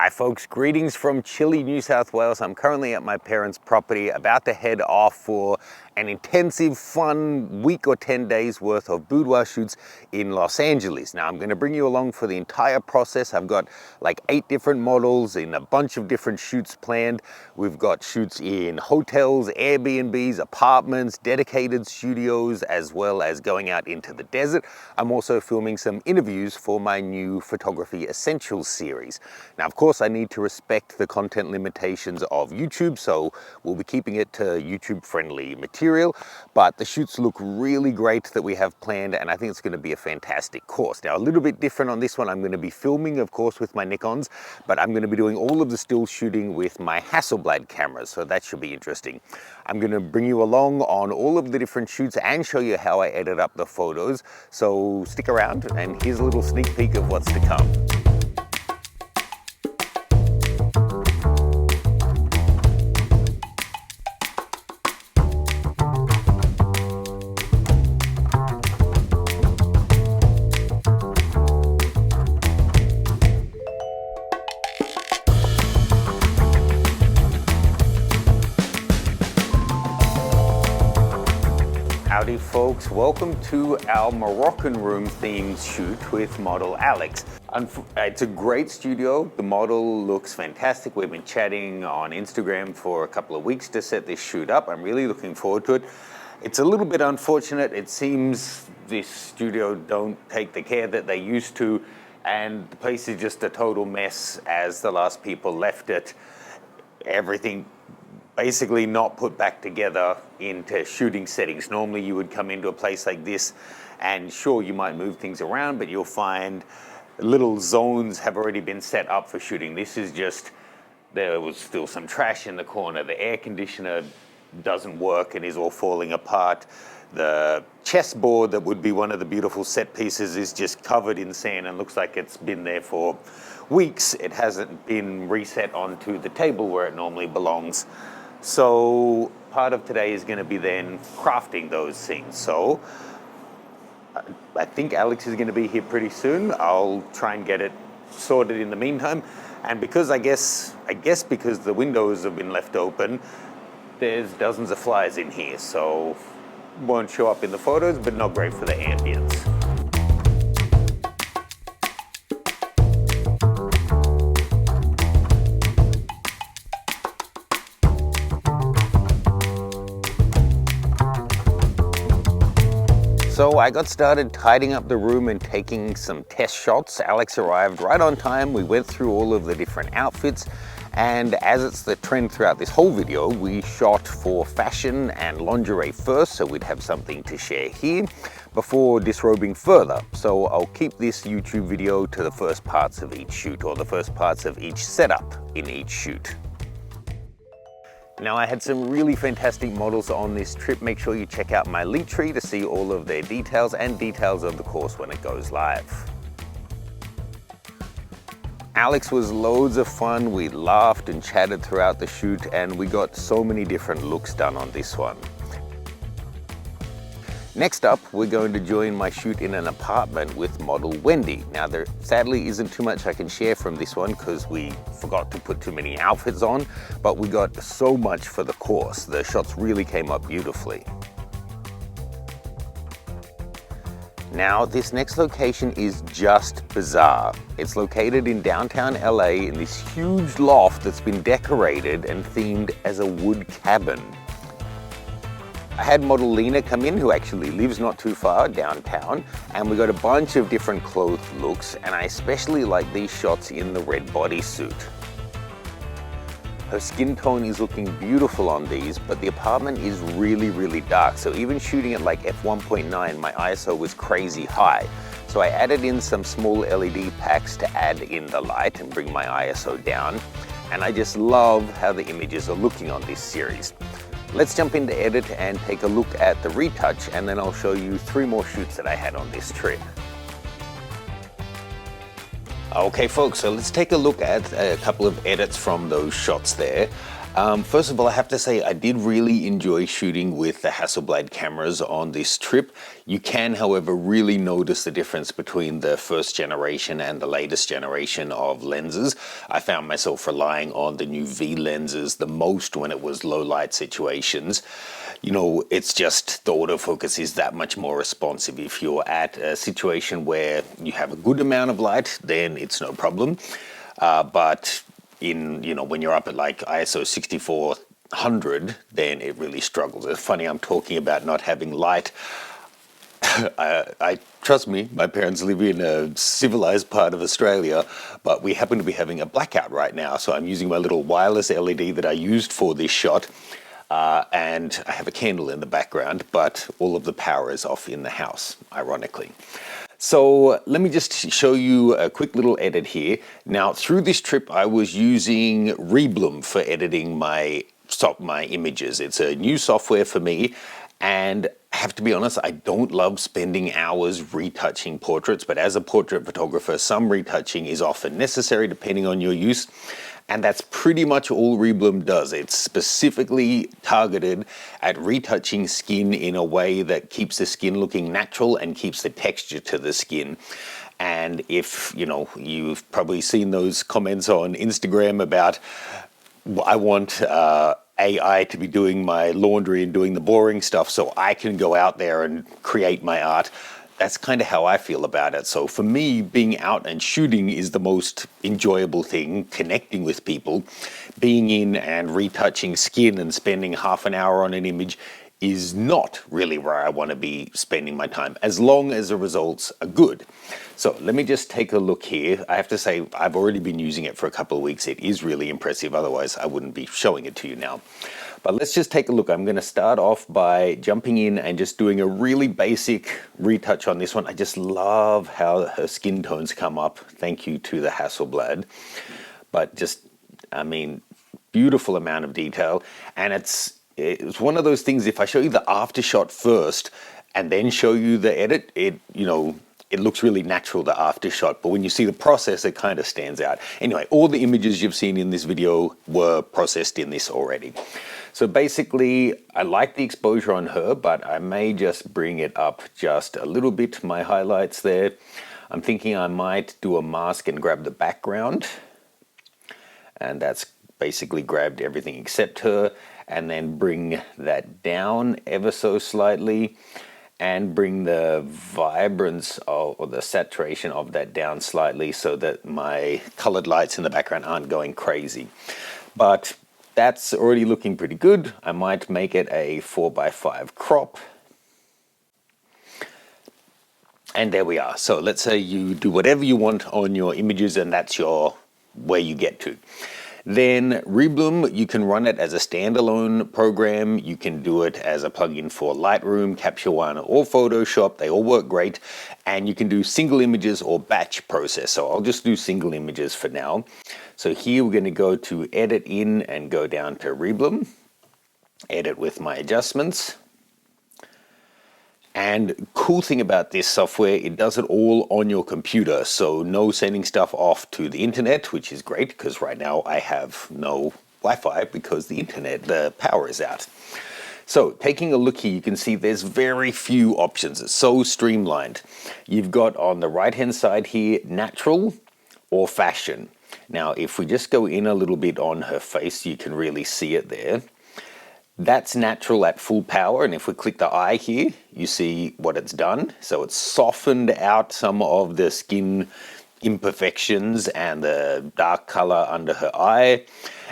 Hi folks, greetings from chilly New South Wales. I'm currently at my parents' property, about to head off for an intensive, fun week or 10 days worth of boudoir shoots in Los Angeles. Now I'm going to bring you along for the entire process. I've got like 8 different models in a bunch of different shoots planned. We've got shoots in hotels, Airbnbs, apartments, dedicated studios, as well as going out into the desert. I'm also filming some interviews for my new Photography Essentials series. Now, of course, I need to respect the content limitations of YouTube, so we'll be keeping it to YouTube-friendly material, but the shoots look really great that we have planned, and I think it's going to be a fantastic course. Now, a little bit different on this one. I'm going to be filming, of course, with my Nikons, but I'm going to be doing all of the still shooting with my Hasselblad cameras, so that should be interesting. I'm going to bring you along on all of the different shoots and show you how I edit up the photos, so stick around, and here's a little sneak peek of what's to come. Howdy folks, welcome to our Moroccan room themed shoot with model Alex. It's a great studio, the model looks fantastic. We've been chatting on Instagram for a couple of weeks to set this shoot up. I'm really looking forward to it. It's a little bit unfortunate, it seems this studio don't take the care that they used to, and the place is just a total mess as the last people left it. Everything basically not put back together into shooting settings. Normally you would come into a place like this and sure, you might move things around, but you'll find little zones have already been set up for shooting. This is just, there was still some trash in the corner. The air conditioner doesn't work and is all falling apart. The chessboard that would be one of the beautiful set pieces is just covered in sand and looks like it's been there for weeks. It hasn't been reset onto the table where it normally belongs. So part of today is going to be then crafting those things. So I think Alex is going to be here pretty soon. I'll try and get it sorted in the meantime. And because I guess because the windows have been left open, there's dozens of flies in here. So won't show up in the photos, but not great for the ambience. So I got started tidying up the room and taking some test shots. Alex arrived right on time. We went through all of the different outfits, and as it's the trend throughout this whole video, we shot for fashion and lingerie first, so we'd have something to share here before disrobing further. So I'll keep this YouTube video to the first parts of each shoot, or the first parts of each setup in each shoot. Now, I had some really fantastic models on this trip. Make sure you check out my Linktree to see all of their details and details of the course when it goes live. Alex was loads of fun. We laughed and chatted throughout the shoot, and we got so many different looks done on this one. Next up, we're going to join my shoot in an apartment with model Wendy. Now, there sadly isn't too much I can share from this one because we forgot to put too many outfits on, but we got so much for the course. The shots really came up beautifully. Now, this next location is just bizarre. It's located in downtown LA in this huge loft that's been decorated and themed as a wood cabin. I had model Lena come in, who actually lives not too far downtown, and we got a bunch of different clothed looks, and I especially like these shots in the red bodysuit. Her skin tone is looking beautiful on these, but the apartment is really, really dark, so even shooting at like f1.9, my ISO was crazy high. So I added in some small LED packs to add in the light and bring my ISO down, and I just love how the images are looking on this series. Let's jump into edit and take a look at the retouch, and then I'll show you 3 more shoots that I had on this trip. Okay folks, so let's take a look at a couple of edits from those shots there. First of all, I have to say I did really enjoy shooting with the Hasselblad cameras on this trip. You can, however, really notice the difference between the first generation and the latest generation of lenses. I found myself relying on the new V lenses the most when it was low light situations. You know, it's just the autofocus is that much more responsive. If you're at a situation where you have a good amount of light, then it's no problem. But when you're up at like ISO 6400, then it really struggles. It's funny, I'm talking about not having light. I trust me, my parents live in a civilized part of Australia, but we happen to be having a blackout right now. So I'm using my little wireless LED that I used for this shot. And I have a candle in the background, but all of the power is off in the house, ironically. So let me just show you a quick little edit here. Now, through this trip, I was using Rebloom for editing my images. It's a new software for me, and I have to be honest, I don't love spending hours retouching portraits, but as a portrait photographer, some retouching is often necessary depending on your use. And that's pretty much all Rebloom does. It's specifically targeted at retouching skin in a way that keeps the skin looking natural and keeps the texture to the skin. And if, you've probably seen those comments on Instagram about, I want AI to be doing my laundry and doing the boring stuff so I can go out there and create my art. That's kind of how I feel about it. So for me, being out and shooting is the most enjoyable thing, connecting with people. Being in and retouching skin and spending half an hour on an image is not really where I want to be spending my time, as long as the results are good. So let me just take a look here. I have to say, I've already been using it for a couple of weeks. It is really impressive. Otherwise, I wouldn't be showing it to you now. But let's just take a look. I'm going to start off by jumping in and just doing a really basic retouch on this one. I just love how her skin tones come up. Thank you to the Hasselblad. But just, beautiful amount of detail. And it's one of those things, if I show you the after shot first and then show you the edit, it looks really natural, the after shot, but when you see the process, it kind of stands out. Anyway, all the images you've seen in this video were processed in this already. So basically, I like the exposure on her, but I may just bring it up just a little bit, my highlights there. I'm thinking I might do a mask and grab the background. And that's basically grabbed everything except her, and then bring that down ever so slightly. And bring the vibrance or the saturation of that down slightly so that my colored lights in the background aren't going crazy. But that's already looking pretty good. I might make it a 4:5 crop. And there we are. So let's say you do whatever you want on your images and that's where you get to. Then Rebloom, you can run it as a standalone program. You can do it as a plugin for Lightroom, Capture One, or Photoshop. They all work great. And you can do single images or batch process. So I'll just do single images for now. So here we're going to go to Edit In and go down to Rebloom. Edit with my adjustments. And cool thing about this software, it does it all on your computer. So no sending stuff off to the internet, which is great because right now I have no Wi-Fi because the power is out. So taking a look here, you can see there's very few options. It's so streamlined. You've got on the right-hand side here, natural or fashion. Now, if we just go in a little bit on her face, you can really see it there. That's natural at full power, and if we click the eye here, you see what it's done. So it's softened out some of the skin imperfections and the dark color under her eye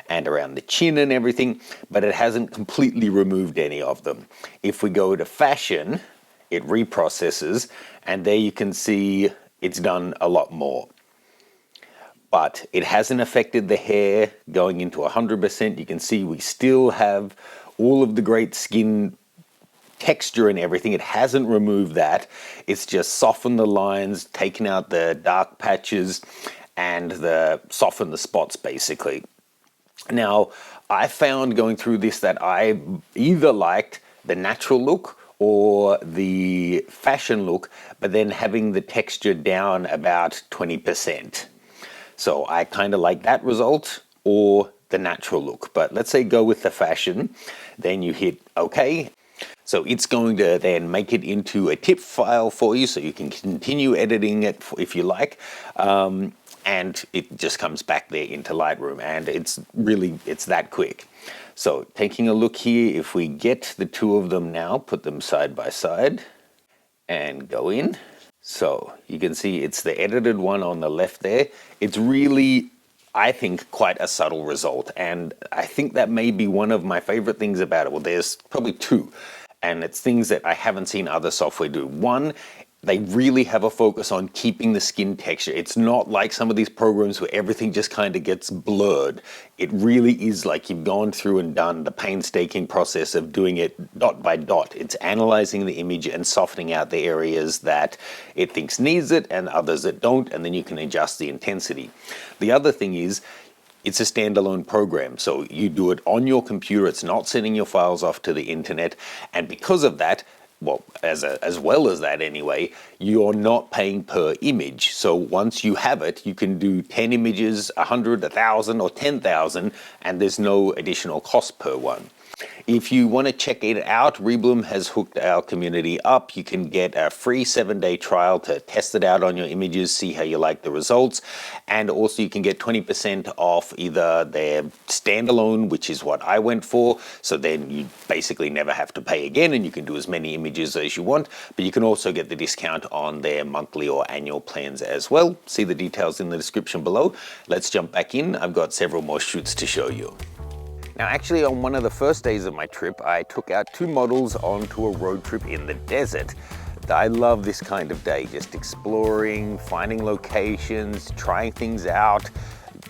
and around the chin and everything, but it hasn't completely removed any of them. If we go to fashion, it reprocesses, and there you can see it's done a lot more. But it hasn't affected the hair going into 100%. You can see we still have all of the great skin texture and everything. It hasn't removed that. It's just softened the lines, taken out the dark patches, and softened the spots basically. Now, I found going through this that I either liked the natural look or the fashion look, but then having the texture down about 20%. So I kind of like that result or the natural look. But let's say go with the fashion, then you hit OK. So it's going to then make it into a TIFF file for you so you can continue editing it if you like. And it just comes back there into Lightroom, and it's that quick. So taking a look here, if we get the two of them now, put them side by side and go in. So you can see it's the edited one on the left there. It's really, I think, quite a subtle result. And I think that may be one of my favorite things about it. Well, there's probably two. And it's things that I haven't seen other software do. One, they really have a focus on keeping the skin texture. It's not like some of these programs where everything just kind of gets blurred. It really is like you've gone through and done the painstaking process of doing it dot by dot. It's analyzing the image and softening out the areas that it thinks needs it and others that don't, and then you can adjust the intensity. The other thing is, it's a standalone program, so you do it on your computer. It's not sending your files off to the internet, and because of that, well, as well as that anyway, you're not paying per image. So once you have it, you can do 10 images, 100, 1,000, or 10,000, and there's no additional cost per one. If you want to check it out, Rebloom has hooked our community up. You can get a free 7-day trial to test it out on your images, see how you like the results. And also you can get 20% off either their standalone, which is what I went for. So then you basically never have to pay again and you can do as many images as you want. But you can also get the discount on their monthly or annual plans as well. See the details in the description below. Let's jump back in. I've got several more shoots to show you. Now, actually, on one of the first days of my trip, I took out two models onto a road trip in the desert. I love this kind of day, just exploring, finding locations, trying things out,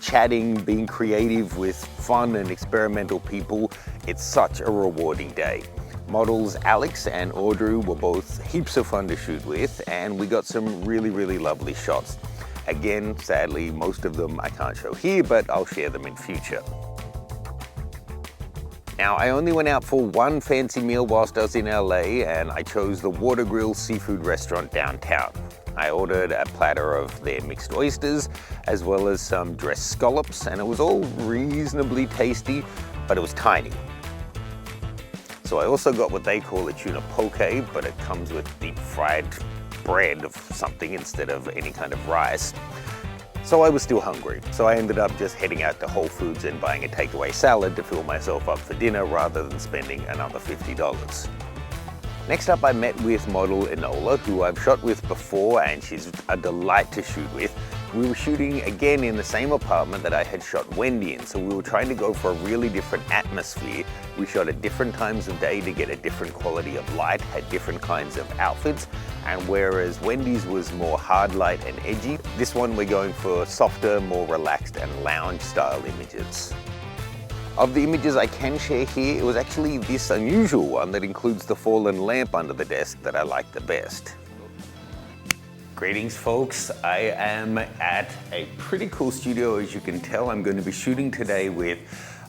chatting, being creative with fun and experimental people. It's such a rewarding day. Models Alex and Audrey were both heaps of fun to shoot with, and we got some really, really lovely shots. Again, sadly, most of them I can't show here, but I'll share them in future. Now, I only went out for one fancy meal whilst I was in LA, and I chose the Water Grill seafood restaurant downtown. I ordered a platter of their mixed oysters, as well as some dressed scallops, and it was all reasonably tasty, but it was tiny. So I also got what they call a tuna poke, but it comes with deep fried bread of something instead of any kind of rice. So I was still hungry, so I ended up just heading out to Whole Foods and buying a takeaway salad to fill myself up for dinner rather than spending another $50. Next up, I met with model Enola, who I've shot with before, and she's a delight to shoot with. We were shooting again in the same apartment that I had shot Wendy in, so we were trying to go for a really different atmosphere. We shot at different times of day to get a different quality of light, had different kinds of outfits, and whereas Wendy's was more hard light and edgy, this one we're going for softer, more relaxed and lounge style images. Of the images I can share here, it was actually this unusual one that includes the fallen lamp under the desk that I liked the best. Greetings folks, I am at a pretty cool studio. As you can tell, I'm going to be shooting today with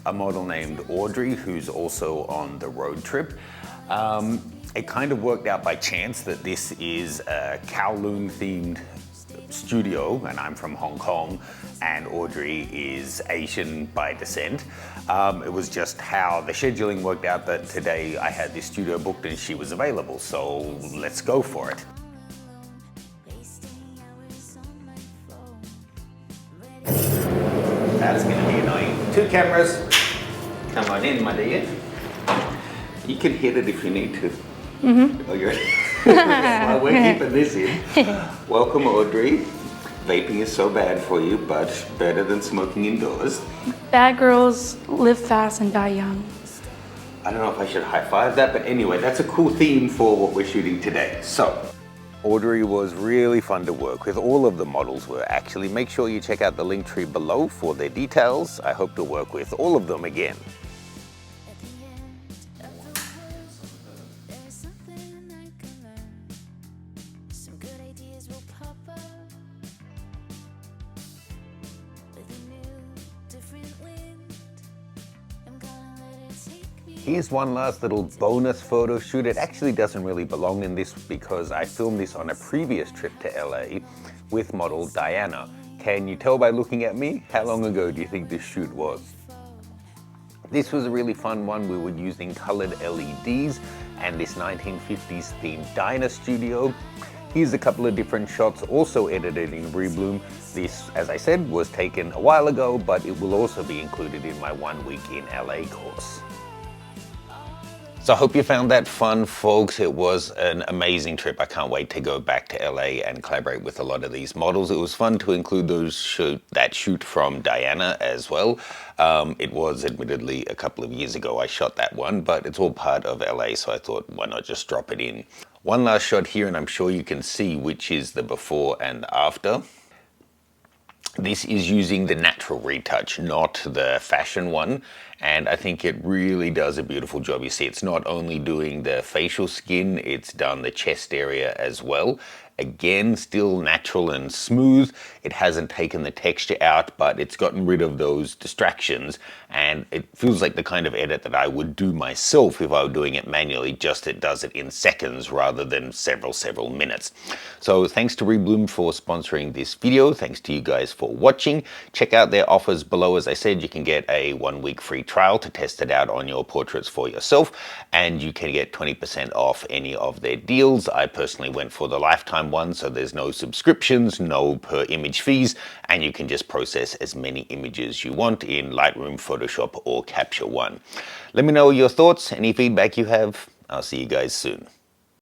a model named Audrey, who's also on the road trip. It kind of worked out by chance that this is a Kowloon themed studio, and I'm from Hong Kong, and Audrey is Asian by descent. It was just how the scheduling worked out that today I had this studio booked and she was available, so let's go for it. That's going to be annoying. Two cameras. Come on in, my dear. You can hit it if you need to. Mm-hmm. Oh, you're well, we're keeping this in. Welcome, Audrey. Vaping is so bad for you, but better than smoking indoors. Bad girls live fast and die young. I don't know if I should high-five that, but anyway, that's a cool theme for what we're shooting today. So, Audrey was really fun to work with. All of the models were actually. Make sure you check out the link tree below for their details. I hope to work with all of them again. Here's one last little bonus photo shoot. It actually doesn't really belong in this because I filmed this on a previous trip to LA with model Diana. Can you tell by looking at me? How long ago do you think this shoot was? This was a really fun one. We were using colored LEDs and this 1950s themed diner studio. Here's a couple of different shots also edited in Rebloom. This, as I said, was taken a while ago, but it will also be included in my 1 week in LA course. So I hope you found that fun, folks. It was an amazing trip. I can't wait to go back to LA and collaborate with a lot of these models. It was fun to include that shoot from Diana as well. It was admittedly a couple of years ago I shot that one, but it's all part of LA, so I thought, why not just drop it in. One last shot here, and I'm sure you can see which is the before and after. This is using the natural retouch, not the fashion one, and I think it really does a beautiful job. You see, it's not only doing the facial skin, it's done the chest area as well. Again, still natural and smooth. It hasn't taken the texture out, but it's gotten rid of those distractions, and it feels like the kind of edit that I would do myself if I were doing it manually, just it does it in seconds rather than several minutes. So thanks to Rebloom for sponsoring this video. Thanks to you guys for watching. Check out their offers below. As I said, you can get a 1 week free trial to test it out on your portraits for yourself, and you can get 20% off any of their deals. I personally went for the lifetime one, so there's no subscriptions, no per image fees, and you can just process as many images you want in Lightroom, Photoshop, or Capture One. Let me know your thoughts, any feedback you have. I'll see you guys soon.